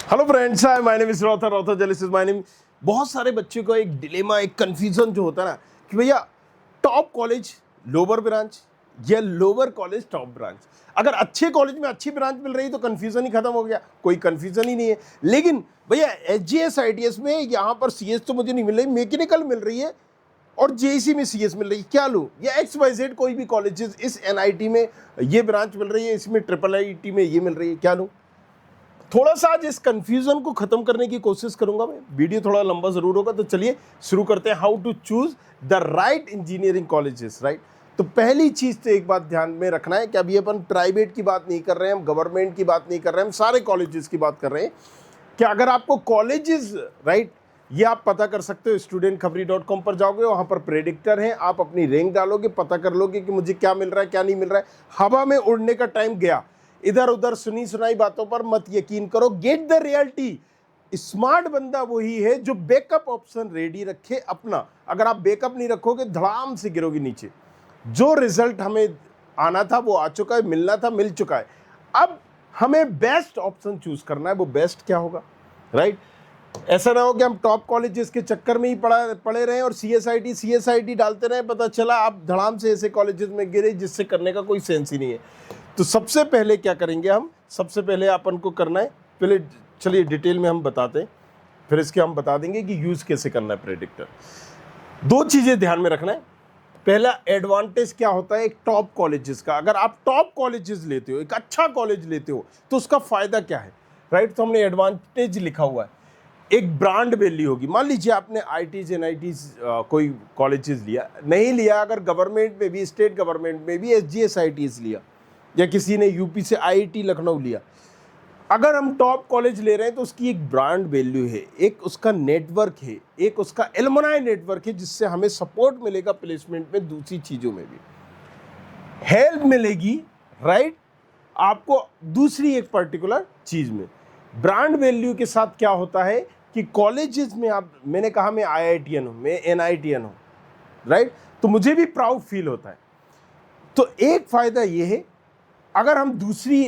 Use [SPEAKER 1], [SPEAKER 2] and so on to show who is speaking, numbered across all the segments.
[SPEAKER 1] Hello friends, hi my name is Rowther Jalis is my name. बहुत सारे बच्चों को एक डिलेमा, एक कंफ्यूजन जो होता है ना कि भैया टॉप कॉलेज लोअर ब्रांच या लोअर कॉलेज टॉप ब्रांच। अगर अच्छे कॉलेज में अच्छी ब्रांच मिल रही है तो कंफ्यूजन ही खत्म हो गया, कोई कंफ्यूजन ही नहीं है। लेकिन भैया एचजीएस आईटीएस में यहाँ पर सीएस तो मुझे नहीं मिल रही, मैकेनिकल मिल रही है और जेईसी में सीएस मिल रही है, क्या लूँ? या XYZ कोई भी कॉलेजेस इस एनआईटी में ये ब्रांच मिल रही है, इसमें ट्रिपल आईटी में ये मिल रही है, क्या लूँ? थोड़ा सा आज इस कंफ्यूजन को खत्म करने की कोशिश करूंगा मैं। वीडियो थोड़ा लंबा जरूर होगा, तो चलिए शुरू करते हैं। How to choose the right engineering colleges, right? तो पहली चीज तो एक बात ध्यान में रखना है कि अभी अपन प्राइवेट की बात नहीं कर रहे हैं, हम गवर्नमेंट की बात नहीं कर रहे हैं, हम सारे कॉलेजेस की बात कर रहे हैं कि अगर आपको कॉलेजेस, राइट, ये आप पता कर सकते हो। studentkhapri.com पर जाओगे, वहां पर प्रेडिक्टर है, आप अपनी रैंक डालोगे, पता कर लोगे कि मुझे क्या मिल रहा है क्या नहीं मिल रहा है। हवा में उड़ने का टाइम गया, इधर उधर सुनी सुनाई बातों पर मत यकीन करो, गेट द रियलिटी। स्मार्ट बंदा वही है जो बैकअप ऑप्शन रेडी रखे अपना। अगर आप बैकअप नहीं रखोगे धड़ाम से गिरोगे नीचे। जो रिजल्ट हमें आना था वो आ चुका है, मिलना था मिल चुका है। अब हमें बेस्ट ऑप्शन चूज करना है। वो बेस्ट क्या होगा, राइट? ऐसा ना हो कि हम टॉप कॉलेजेस के चक्कर में ही पड़े रहे और सीएसआईटी डालते रहे, पता चला आप धड़ाम से ऐसे कॉलेजेस में गिरे जिससे करने का कोई सेंस ही नहीं है। तो सबसे पहले क्या करेंगे हम? सबसे पहले अपन को करना है, पहले चलिए डिटेल में हम बताते हैं, फिर इसके हम बता देंगे कि यूज कैसे करना है प्रेडिक्टर। दो चीजें ध्यान में रखना है। पहला एडवांटेज क्या होता है एक टॉप कॉलेजेस का। अगर आप टॉप कॉलेजेस लेते हो, एक अच्छा कॉलेज लेते हो, तो उसका फायदा क्या है, राइट? तो हमने एडवांटेज लिखा हुआ है, एक ब्रांड वैल्यू होगी। मान लीजिए आपने आईटीज एनआईटीज कोई कॉलेजेस लिया, नहीं लिया, अगर गवर्नमेंट में भी, स्टेट गवर्नमेंट में भी एसजीएस आईटीज लिया, या किसी ने यूपी से आईआईटी लखनऊ लिया, अगर हम टॉप कॉलेज ले रहे हैं तो उसकी एक ब्रांड वैल्यू है, एक उसका नेटवर्क है, एक उसका एलुमनाई नेटवर्क है, जिससे हमें सपोर्ट मिलेगा प्लेसमेंट में, दूसरी चीज़ों में भी हेल्प मिलेगी, राइट? आपको दूसरी एक पर्टिकुलर चीज़ में ब्रांड वैल्यू के साथ क्या होता है कि कॉलेजेस में आप, मैंने कहा मैं आईआईटीएन हूँ, मैं एनआईटीएन हूँ, राइट? तो मुझे भी प्राउड फील होता है। तो एक फ़ायदा ये है, अगर हम दूसरी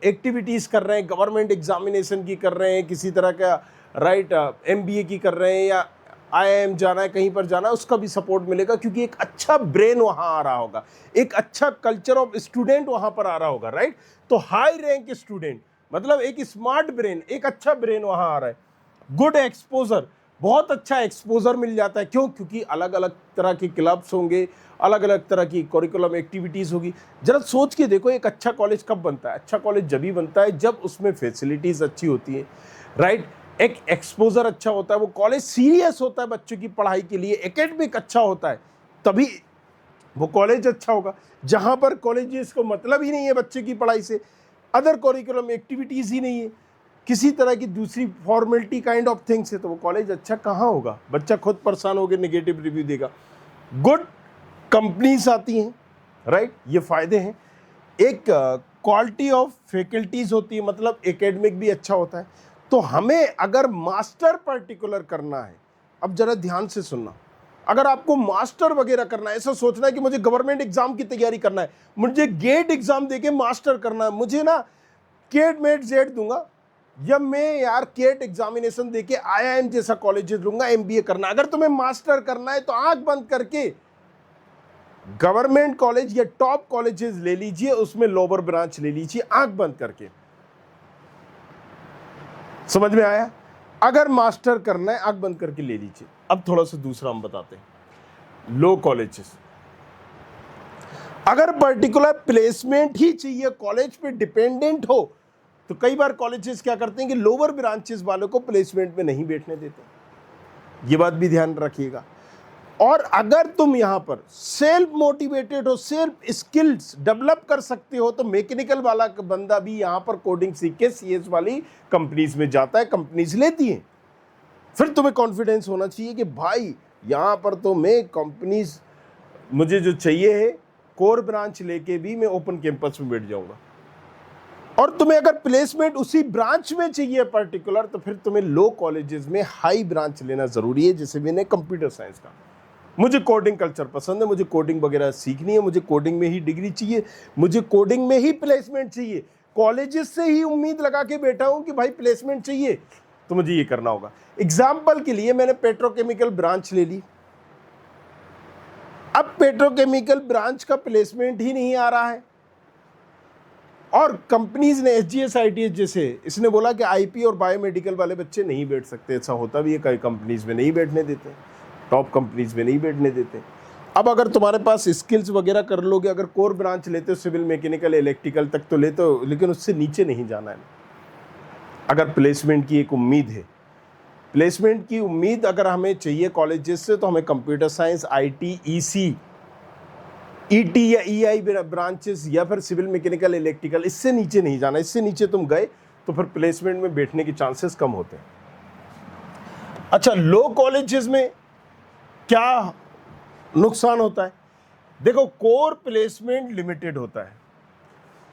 [SPEAKER 1] एक्टिविटीज़ कर रहे हैं, गवर्नमेंट एग्जामिनेशन की कर रहे हैं, किसी तरह का, राइट, एमबीए की कर रहे हैं, या आईआईएम जाना है, कहीं पर जाना है, उसका भी सपोर्ट मिलेगा, क्योंकि एक अच्छा ब्रेन वहाँ आ रहा होगा, एक अच्छा कल्चर ऑफ स्टूडेंट वहाँ पर आ रहा होगा, राइट? तो हाई रैंक स्टूडेंट मतलब एक स्मार्ट ब्रेन, एक अच्छा ब्रेन वहाँ आ रहा है। गुड एक्सपोजर, बहुत अच्छा एक्सपोजर मिल जाता है। क्यों? क्योंकि अलग अलग तरह के क्लब्स होंगे, अलग अलग तरह की करिकुलम एक्टिविटीज़ होगी। जरा सोच के देखो, एक अच्छा कॉलेज कब बनता है? अच्छा कॉलेज जब ही बनता है जब उसमें फैसिलिटीज़ अच्छी होती है, राइट? एक एक्सपोजर अच्छा होता है, वो कॉलेज सीरियस होता है बच्चों की पढ़ाई के लिए, एकेडमिक अच्छा होता है, तभी वो कॉलेज अच्छा होगा। जहाँ पर कॉलेजेस को मतलब ही नहीं है बच्चे की पढ़ाई से, अदर करिकुलम एक्टिविटीज़ ही नहीं है, किसी तरह की दूसरी फॉर्मेलिटी काइंड ऑफ थिंग्स है, तो वो कॉलेज अच्छा कहाँ होगा? बच्चा खुद परेशान होकर नेगेटिव रिव्यू देगा। गुड कंपनीज आती हैं, राइट? ये फ़ायदे हैं। एक क्वालिटी ऑफ फैकल्टीज़ होती है, मतलब एकेडमिक भी अच्छा होता है। तो हमें अगर मास्टर पर्टिकुलर करना है, अब ज़रा ध्यान से सुनना, अगर आपको मास्टर वगैरह करना है, ऐसा सोचना है कि मुझे गवर्नमेंट एग्जाम की तैयारी करना है, मुझे गेट एग्जाम देके मास्टर करना है, मुझे ना केट मेट जेड दूंगा, या मैं यार केट एग्जामिनेशन देके आईआईएम जैसा कॉलेजेस लूंगा, एमबीए करना। अगर तुम्हें मास्टर करना है तो आंख बंद करके गवर्नमेंट कॉलेज या टॉप कॉलेजेस ले लीजिए, उसमें लोअर ब्रांच ले लीजिए, आंख बंद करके। समझ में आया? अगर मास्टर करना है आंख बंद करके ले लीजिए। अब थोड़ा सा दूसरा हम बताते हैं, लो कॉलेजेस। अगर पर्टिकुलर प्लेसमेंट ही चाहिए, कॉलेज पे डिपेंडेंट हो, तो कई बार कॉलेजेस क्या करते हैं कि लोअर ब्रांचेस वालों को प्लेसमेंट में नहीं बैठने देते। ये बात भी ध्यान रखिएगा। और अगर तुम यहां पर सेल्फ मोटिवेटेड हो, सेल्फ स्किल्स डेवलप कर सकते हो, तो मैकेनिकल वाला बंदा भी यहां पर कोडिंग सीख के सीएस वाली कंपनीज में जाता है, कंपनीज लेती हैं। फिर तुम्हें कॉन्फिडेंस होना चाहिए कि भाई यहां पर तो मैं कंपनीज, मुझे जो चाहिए है कोर ब्रांच लेके भी मैं ओपन कैंपस में बैठ जाऊंगा। और तुम्हें अगर प्लेसमेंट उसी ब्रांच में चाहिए पर्टिकुलर, तो फिर तुम्हें लो कॉलेजेस में हाई ब्रांच लेना जरूरी है। जैसे मैंने कंप्यूटर साइंस का, मुझे कोडिंग कल्चर पसंद है, मुझे कोडिंग वगैरह सीखनी है, मुझे कोडिंग में ही डिग्री चाहिए, मुझे कोडिंग में ही प्लेसमेंट चाहिए, कॉलेजेस से ही उम्मीद लगा के बैठा हूं कि भाई प्लेसमेंट चाहिए तो मुझे ये करना होगा। एग्जाम्पल के लिए मैंने पेट्रोकेमिकल ब्रांच ले ली, अब पेट्रोकेमिकल ब्रांच का प्लेसमेंट ही नहीं आ रहा है, और कंपनीज ने एसजीएस आईटीएस जैसे इसने बोला कि आईपी और बायोमेडिकल वाले बच्चे नहीं बैठ सकते। ऐसा होता भी है, कई कंपनीज में नहीं बैठने देते, टॉप कंपनीज में नहीं बैठने देते। अब अगर तुम्हारे पास स्किल्स वगैरह कर लोगे, अगर कोर ब्रांच लेते हो सिविल मैकेनिकल इलेक्ट्रिकल तक तो लेते हो, लेकिन उससे नीचे नहीं जाना है। अगर प्लेसमेंट की एक उम्मीद है, प्लेसमेंट की उम्मीद अगर हमें चाहिए कॉलेजेस से, तो हमें computer science, IT, EC, ET या ईआई ब्रांचेस या फिर सिविल मैकेनिकल इलेक्ट्रिकल, इससे नीचे नहीं जाना। इससे नीचे तुम गए तो फिर प्लेसमेंट में बैठने के चांसेस कम होते हैं। अच्छा, लो कॉलेजेस में क्या नुकसान होता है? देखो, कोर प्लेसमेंट लिमिटेड होता है।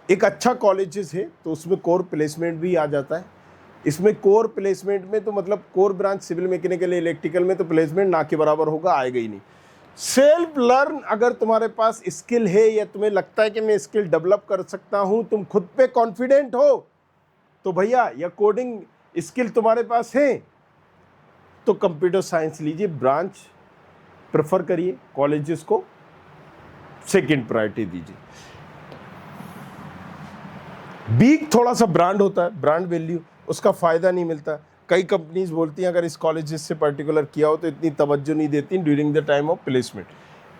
[SPEAKER 1] एक अच्छा कॉलेजेस है तो उसमें कोर प्लेसमेंट भी आ जाता है। इसमें कोर प्लेसमेंट में तो मतलब core branch civil mechanical electrical में तो प्लेसमेंट ना के बराबर होगा, आएगा ही नहीं। सेल्फ लर्न, अगर तुम्हारे पास स्किल है या तुम्हें लगता है कि मैं स्किल डेवलप कर सकता हूं, तुम खुद पे कॉन्फिडेंट हो, तो भैया या कोडिंग स्किल तुम्हारे पास है तो कंप्यूटर साइंस लीजिए, ब्रांच प्रेफर करिए, कॉलेजेस को सेकंड प्रायोरिटी दीजिए। बीक थोड़ा सा ब्रांड होता है, ब्रांड वैल्यू, उसका फायदा नहीं मिलता। कई कंपनीज बोलती हैं अगर इस कॉलेजेस से पर्टिकुलर किया हो तो इतनी तवज्जो नहीं देती during the time of placement.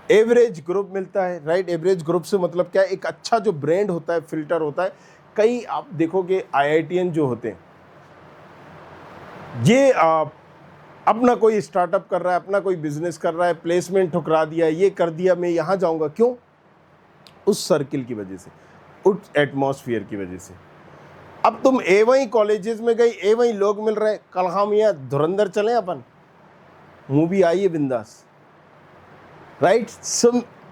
[SPEAKER 1] Average group मिलता है, राइट। एवरेज ग्रुप से मतलब क्या है? एक अच्छा जो ब्रांड होता है, फिल्टर होता है। कई आप देखोगे आईआईटीएन जो होते हैं, ये अपना कोई स्टार्टअप कर रहा है, अपना कोई बिजनेस कर रहा है, प्लेसमेंट ठुकरा दिया, ये कर दिया, मैं यहाँ जाऊँगा, क्यों? उस सर्किल की वजह से, उस एटमॉस्फेयर की वजह से। अब तुम वही कॉलेजेस में गई, वही लोग मिल रहे, कल हम यहाँ धुरंधर चले, अपन मूवी आई है बिंदास, राइट।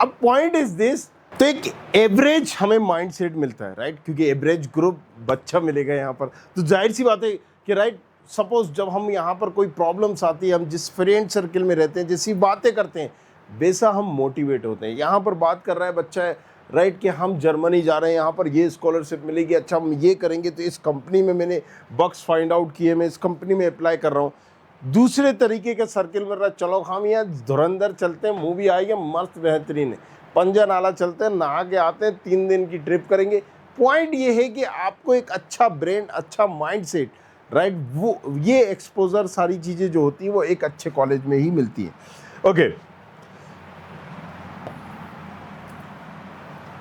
[SPEAKER 1] अब पॉइंट इज दिस, तो एक एवरेज हमें माइंडसेट मिलता है, राइट, क्योंकि एवरेज ग्रुप बच्चा मिलेगा यहाँ पर, तो जाहिर सी बात है कि राइट, सपोज जब हम यहाँ पर कोई प्रॉब्लम्स आती है, हम जिस फ्रेंड सर्किल में रहते हैं, जैसी बातें करते हैं, वैसा हम मोटिवेट होते हैं। यहाँ पर बात कर रहा है बच्चा है, राइट, कि हम जर्मनी जा रहे हैं, यहाँ पर ये स्कॉलरशिप मिलेगी, अच्छा हम ये करेंगे, तो इस कंपनी में मैंने बग्स फाइंड आउट किए, मैं इस कंपनी में अप्लाई कर रहा हूँ। दूसरे तरीके के सर्किल में रहा, चलो हम यहाँ धुरंधर चलते हैं, मूवी आई है मस्त बेहतरीन है, पंजा नाला चलते हैं, नहा के आते हैं, 3 दिन की ट्रिप करेंगे। पॉइंट ये है कि आपको एक अच्छा ब्रेन, अच्छा माइंडसेट, राइट, वो ये एक्सपोजर, सारी चीज़ें जो होती हैं वो एक अच्छे कॉलेज में ही मिलती हैं। ओके,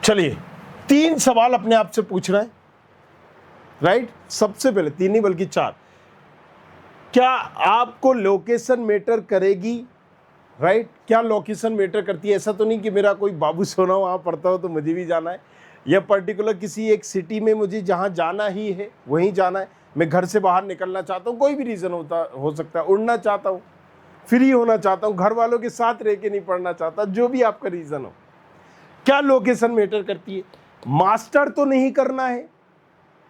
[SPEAKER 1] चलिए 3 सवाल अपने आप से पूछ रहे हैं, राइट। सबसे पहले 3 नहीं बल्कि 4, क्या आपको लोकेशन मैटर करेगी, राइट? क्या लोकेशन मैटर करती है? ऐसा तो नहीं कि मेरा कोई बाबू सोना वहाँ पढ़ता हो तो मुझे भी जाना है, या पर्टिकुलर किसी एक सिटी में मुझे जहाँ जाना ही है वहीं जाना है, मैं घर से बाहर निकलना चाहता हूँ, कोई भी रीज़न हो सकता है, उड़ना चाहता हूँ, फ्री होना चाहता हूँ, घर वालों के साथ रह के नहीं पढ़ना चाहता, जो भी आपका रीज़न हो, क्या लोकेशन मैटर करती है? मास्टर तो नहीं करना है,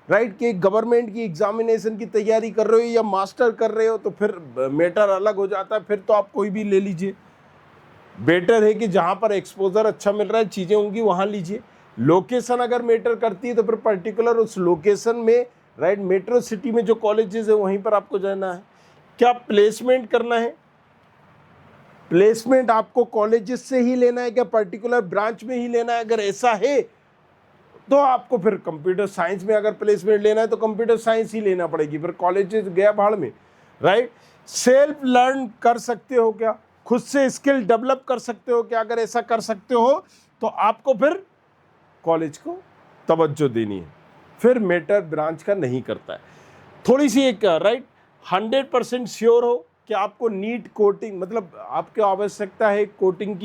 [SPEAKER 1] राइट, कि गवर्नमेंट की एग्जामिनेशन की तैयारी कर रहे हो या मास्टर कर रहे हो तो फिर मैटर अलग हो जाता है, फिर तो आप कोई भी ले लीजिए। बेटर है कि जहाँ पर एक्सपोजर अच्छा मिल रहा है, चीज़ें होंगी, वहाँ लीजिए। लोकेशन अगर मैटर करती है तो फिर पर्टिकुलर उस लोकेशन में, राइट, मेट्रो सिटी में जो कॉलेजेस है वहीं पर आपको जाना है। क्या प्लेसमेंट करना है? प्लेसमेंट आपको कॉलेजेस से ही लेना है, क्या पर्टिकुलर ब्रांच में ही लेना है? अगर ऐसा है तो आपको फिर कंप्यूटर साइंस में अगर प्लेसमेंट लेना है तो कंप्यूटर साइंस ही लेना पड़ेगी, फिर कॉलेजेस गया भाड़ में, राइट। सेल्फ लर्न कर सकते हो क्या? खुद से स्किल डेवलप कर सकते हो क्या? अगर ऐसा कर सकते हो तो आपको फिर कॉलेज को तवज्जो देनी है, फिर मैटर ब्रांच का नहीं करता है। थोड़ी सी एक, राइट, 100% श्योर हो कि आपको नीट कोडिंग, मतलब आपको आवश्यकता है कोडिंग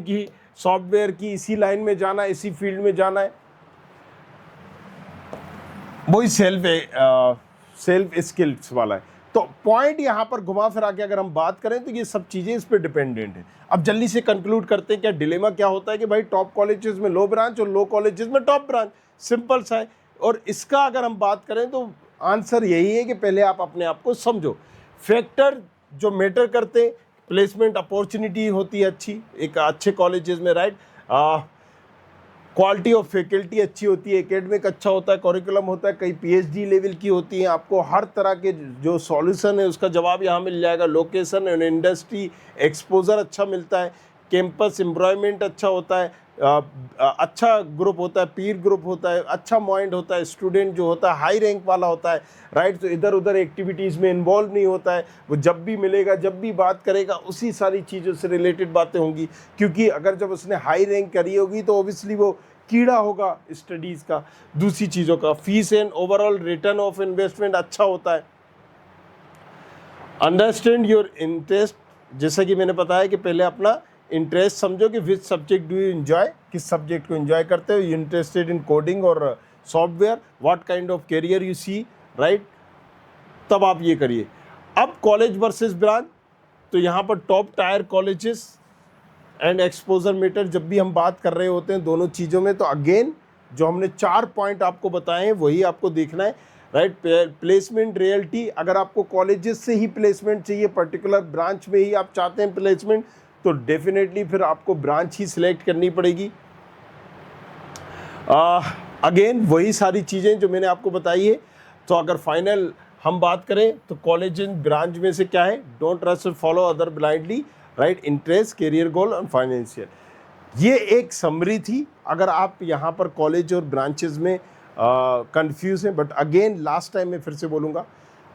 [SPEAKER 1] की, सॉफ्टवेयर की, इसी लाइन में जाना है, इसी फील्ड में जाना है, वही सेल्फ स्किल्स वाला है। तो पॉइंट यहाँ पर घुमा फिरा के अगर हम बात करें तो ये सब चीज़ें इस पर डिपेंडेंट है। अब जल्दी से कंक्लूड करते हैं, क्या डिलेमा क्या होता है कि भाई टॉप कॉलेजेस में लो ब्रांच और लो कॉलेजेस में टॉप ब्रांच, सिंपल सा है। और इसका अगर हम बात करें तो आंसर यही है कि पहले आप अपने आप को समझो, फैक्टर जो मैटर करते हैं, प्लेसमेंट अपॉर्चुनिटी होती है अच्छी एक अच्छे कॉलेजेस में, राइट, क्वालिटी ऑफ फैकल्टी अच्छी होती है, एकेडमिक अच्छा होता है, करिकुलम होता है, कई पीएचडी लेवल की होती हैं, आपको हर तरह के जो सॉल्यूशन है उसका जवाब यहाँ मिल जाएगा। लोकेशन एंड इंडस्ट्री एक्सपोजर अच्छा मिलता है, कैंपस एम्प्लॉयमेंट अच्छा होता है, अच्छा ग्रुप होता है, पीर ग्रुप होता है, अच्छा माइंड होता है, स्टूडेंट जो होता है हाई रैंक वाला होता है, राइट। तो इधर उधर एक्टिविटीज़ में इन्वॉल्व नहीं होता है, वो जब भी मिलेगा जब भी बात करेगा उसी सारी चीज़ों से रिलेटेड बातें होंगी, क्योंकि अगर जब उसने हाई रैंक करी होगी तो ऑब्वियसली वो कीड़ा होगा स्टडीज़ का, दूसरी चीज़ों का। Fees and overall return of investment अच्छा होता है। अंडरस्टैंड योर इंटरेस्ट, जैसा कि मैंने बताया कि पहले अपना इंटरेस्ट समझो कि which subject do you enjoy, किस सब्जेक्ट को एंजॉय करते हो, यू इंटरेस्टेड इन कोडिंग और software, what kind of career you see, right, तब आप ये करिए। अब कॉलेज वर्सेस ब्रांच, तो यहाँ पर top tier colleges and exposure meter जब भी हम बात कर रहे होते हैं दोनों चीज़ों में, तो अगेन जो हमने 4 पॉइंट आपको बताए हैं वही आपको देखना है, राइट। प्लेसमेंट रियलिटी, अगर आपको कॉलेजेस से ही प्लेसमेंट चाहिए, पर्टिकुलर ब्रांच में ही आप चाहते हैं प्लेसमेंट, तो डेफिनेटली फिर आपको ब्रांच ही सिलेक्ट करनी पड़ेगी। अगेन वही सारी चीज़ें जो मैंने आपको बताई है। तो अगर फाइनल हम बात करें तो कॉलेज एंड ब्रांच में से क्या है, डोंट ट्रस्ट और follow other blindly, right, interest, career goal और फाइनेंशियल। ये एक समरी थी अगर आप यहाँ पर कॉलेज और ब्रांचेस में कंफ्यूज हैं। बट अगेन लास्ट टाइम मैं फिर से बोलूँगा,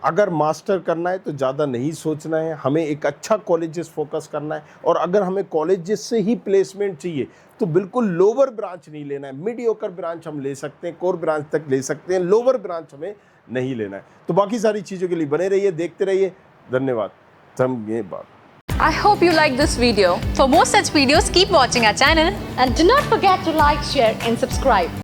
[SPEAKER 1] अगर मास्टर करना है तो ज़्यादा नहीं सोचना है, हमें एक अच्छा कॉलेजेस फोकस करना है। और अगर हमें कॉलेजेस से ही प्लेसमेंट चाहिए तो बिल्कुल लोअर ब्रांच नहीं लेना है, मीडियोकर ब्रांच हम ले सकते हैं, कोर ब्रांच तक ले सकते हैं, लोअर ब्रांच हमें नहीं लेना है। तो बाकी सारी चीज़ों के लिए बने रहिए, देखते रहिए। धन्यवाद। हम ये बात
[SPEAKER 2] I hope you like this video. For more such videos, keep watching our channel.
[SPEAKER 3] And do not forget to like, share and subscribe.